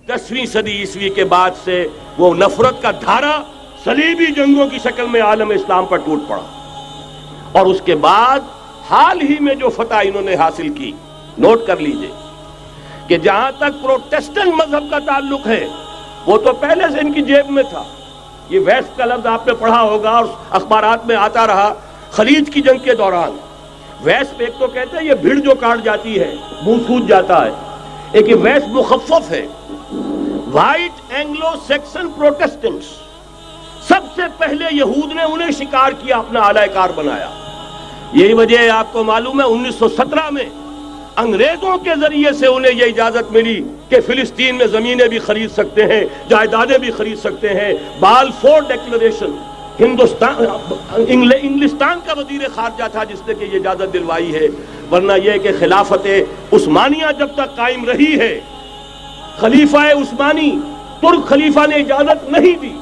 10वीं सदी ईस्वी के बाद से वो नफरत का धारा सलीबी जंगों की शक्ल में आलम इस्लाम पर टूट पड़ा। और उसके बाद हाल ही में जो फतह इन्होंने हासिल की, नोट कर लीजिए कि जहां तक प्रोटेस्टेंट मजहब का ताल्लुक है वो तो पहले से इनकी जेब में था। ये वेस्ट का लफ्ज आपने पढ़ा होगा और अखबारात में आता रहा। खलीज की जंग के दौरान वेस्ट एक तो कहते हैं ये भीड़ जो काट जाती है, मुंह सूज जाता है, एक वेस्ट मुखफ़फ़ है। व्हाइट एंग्लो सेक्सन प्रोटेस्टेंट्स, सबसे पहले यहूद ने उन्हें शिकार किया, अपना आलाकार बनाया। यही वजह है, आपको मालूम है 1917 में अंग्रेजों के जरिए से उन्हें यह इजाजत मिली कि फिलिस्तीन में जमीनें भी खरीद सकते हैं, जायदादें भी खरीद सकते हैं। बालफोर डिक्लेरेशन, इंग्लिस्तान का वजीर खारजा था जिसने कि ये इजाजत दिलवाई है। वरना यह कि खिलाफत उस्मानिया जब तक कायम रही है, खलीफा उस्मानी तुर्क खलीफा ने इजाजत नहीं दी,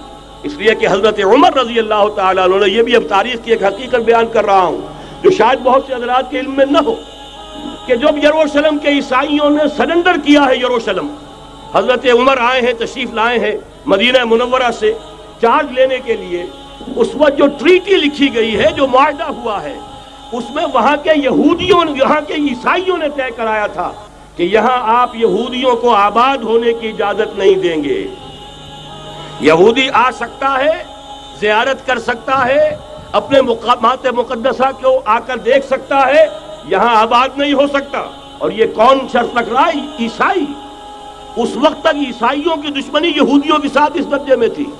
इसलिए कि हजरत उमर रजी अल्लाह ताला अन्हु ने, यह भी अब तारीख की एक हकीकत बयान कर रहा हूं जो शायद बहुत से हजरात के इल्म में न हो, कि जब यरूशलेम के ईसाइयों ने सरेंडर किया है यरूशलेम, हजरत उमर आए हैं, तशरीफ लाए हैं मदीना मुनव्वरा से चार्ज लेने के लिए। उस वक्त जो ट्रीटी लिखी गई है, जो मुआहदा हुआ है, उसमें वहां के यहूदियों, यहाँ के ईसाइयों ने तय कराया था कि यहाँ आप यहूदियों को आबाद होने की इजाजत नहीं देंगे। यहूदी आ सकता है, ज़ियारत कर सकता है, अपने मकामात मुक़द्दसा को आकर देख सकता है, यहाँ आबाद नहीं हो सकता। और ये कौन शर्त रख रहा है? ईसाई। उस वक्त तक ईसाइयों की दुश्मनी यहूदियों के साथ इस दर्जे में थी।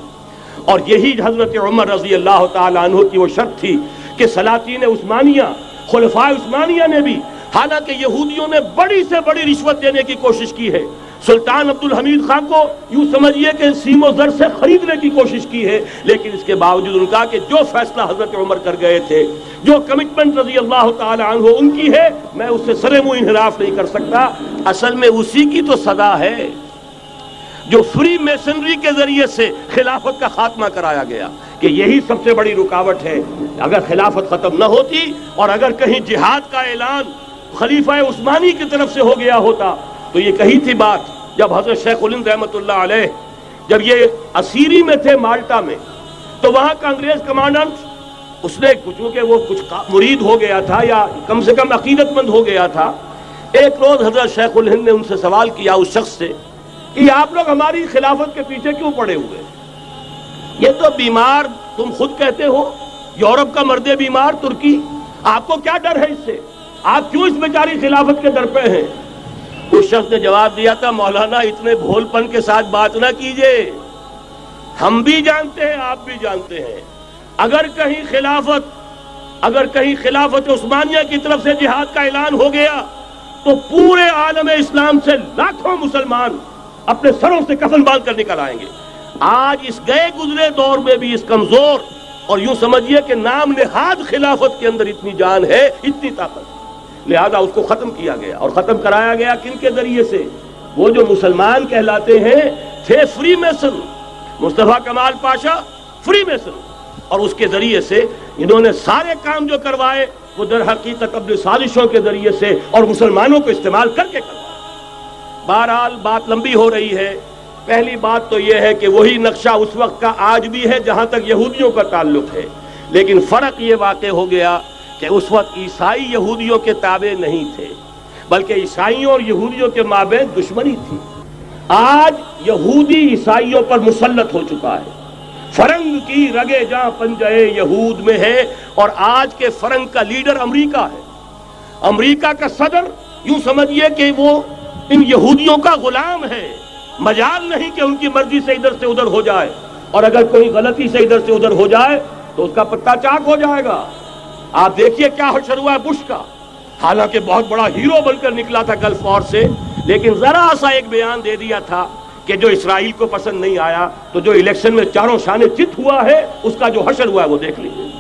और यही हजरत उमर रजी अल्लाह ताला अन्हु की वो शर्त थी कि सलातीन उस्मानिया, खुलफाए उस्मानिया ने भी, हालांकि यहूदियों ने बड़ी से बड़ी रिश्वत देने की कोशिश की है, सुल्तान अब्दुल हमीद खान को यूं समझिए कि सीमो जर से खरीदने की कोशिश की है, लेकिन इसके बावजूद उनका कि जो फैसला हजरत उमर कर गए थे, जो कमिटमेंट रजी अल्लाह ताला अन्हु उनकी है, मैं उससे सरे मुंह इनहराफ नहीं कर सकता। असल में उसी की तो सदा है जो फ्री मेसनरी के जरिए से खिलाफत का खात्मा कराया गया, कि यही सबसे बड़ी रुकावट है। अगर खिलाफत खत्म न होती और अगर कहीं जिहाद का ऐलान खलीफा उस्मानी की तरफ से हो गया होता, तो ये कही थी बात जब हजरत शेखुल हिंद रहमतुल्लाह अलैह जब ये असीरी में थे माल्टा में, तो वहां का अंग्रेज कमांडेंट उसने चूंकि वो कुछ मुरीद हो गया था या कम से कम अकीदतमंद हो गया था, एक रोज हजरत शेखुल हिंद ने उनसे सवाल किया उस शख्स से कि आप लोग हमारी खिलाफत के पीछे क्यों पड़े हुए? ये तो बीमार, तुम खुद कहते हो, यूरोप का मर्दे बीमार तुर्की, आपको क्या डर है इससे? आप क्यों इस बेचारी खिलाफत के डर पे हैं? उस शख्स ने जवाब दिया था, मौलाना इतने भोलपन के साथ बात ना कीजिए, हम भी जानते हैं, आप भी जानते हैं, अगर कहीं खिलाफत उस्मानिया की तरफ से जिहाद का ऐलान हो गया तो पूरे आलम इस्लाम से लाखों मुसलमान अपने सरों से कफन बांध कर निकल आएंगे। आज इस गए गुजरे दौर में भी इस कमजोर और यूं समझिए कि नाम नेहाद खिलाफत के अंदर इतनी जान है, इतनी ताकत, लिहाजा उसको खत्म किया गया। और खत्म कराया गया किन के जरिए से? वो जो मुसलमान कहलाते हैं थे फ्री मेसन, मुस्तफा कमाल पाशा फ्री मेसन, और उसके जरिए से इन्होंने सारे काम जो करवाए वो दर हकीकत अपनी साजिशों के जरिए से और मुसलमानों को इस्तेमाल करके करवाए। बहरहाल बात लंबी हो रही है। पहली बात तो यह है कि वही नक्शा उस वक्त का आज भी है जहां तक यहूदियों का ताल्लुक है, लेकिन फर्क ये वाक़ हो गया कि उस वक्त ईसाई यहूदियों के ताबे नहीं थे, बल्कि ईसाइयों और यहूदियों के माबैन दुश्मनी थी। आज यहूदी ईसाइयों पर मुसल्लत हो चुका है। फरंग की रगे जहां पंजे यहूद में है, और आज के फरंग का लीडर अमेरिका है। अमेरिका का सदर यूं समझिए कि वो इन यहूदियों का गुलाम है। मजाल नहीं कि उनकी मर्जी से इधर से उधर हो जाए, और अगर कोई गलती से इधर से उधर हो जाए तो उसका पत्ता चाक हो जाएगा। आप देखिए क्या हशर हुआ है बुश का, हालांकि बहुत बड़ा हीरो बनकर निकला था गल्फ वॉर से, लेकिन जरा सा एक बयान दे दिया था कि जो इसराइल को पसंद नहीं आया, तो जो इलेक्शन में चारों शाने चित हुआ है उसका जो हशर हुआ है वो देख लीजिए।